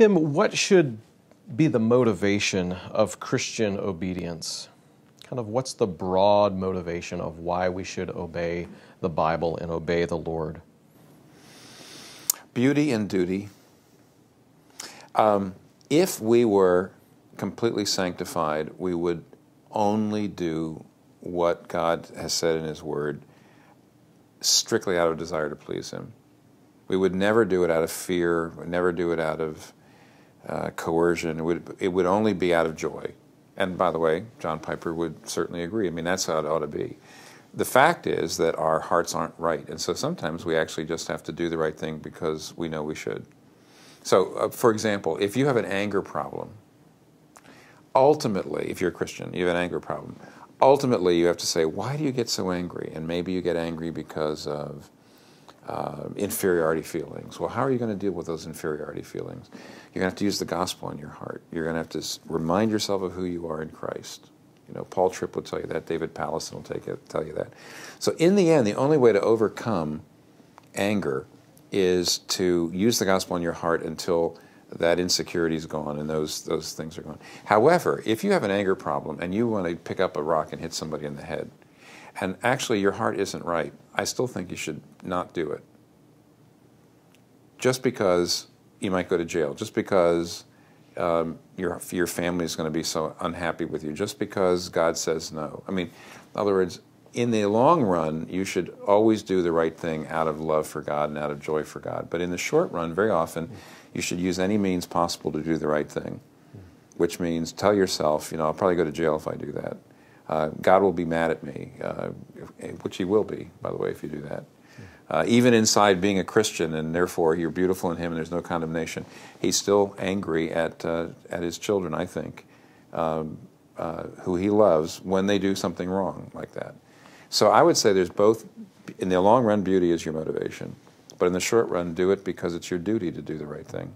Tim, what should be the motivation of Christian obedience? Kind of what's the broad motivation of why we should obey the Bible and obey the Lord? Beauty and duty. If we were completely sanctified, we would only do what God has said in His Word, strictly out of desire to please Him. We would never do it out of fear, would never do it out of coercion. It would only be out of joy. And by the way, John Piper would certainly agree. I mean, that's how it ought to be. The fact is that our hearts aren't right, and so sometimes we actually just have to do the right thing because we know we should. So, for example, if you have an anger problem, ultimately, if you're a Christian, you have an anger problem, ultimately you have to say, why do you get so angry? And maybe you get angry because of inferiority feelings. Well, how are you going to deal with those inferiority feelings? You're going to have to use the gospel in your heart. You're going to have to remind yourself of who you are in Christ. You know, Paul Tripp will tell you that. David Pallison will tell you that. So in the end, the only way to overcome anger is to use the gospel in your heart until that insecurity is gone and those things are gone. However, if you have an anger problem and you want to pick up a rock and hit somebody in the head, and actually your heart isn't right, I still think you should not do it. Just because you might go to jail, just because your family is going to be so unhappy with you, just because God says no. I mean, in other words, in the long run, you should always do the right thing out of love for God and out of joy for God. But in the short run, very often, you should use any means possible to do the right thing, which means tell yourself, you know, I'll probably go to jail if I do that. God will be mad at me, which He will be, by the way, if you do that. Even inside being a Christian, and therefore you're beautiful in Him and there's no condemnation, He's still angry at His children, I think, who He loves when they do something wrong like that. So I would say there's both, in the long run, beauty is your motivation, but in the short run, do it because it's your duty to do the right thing.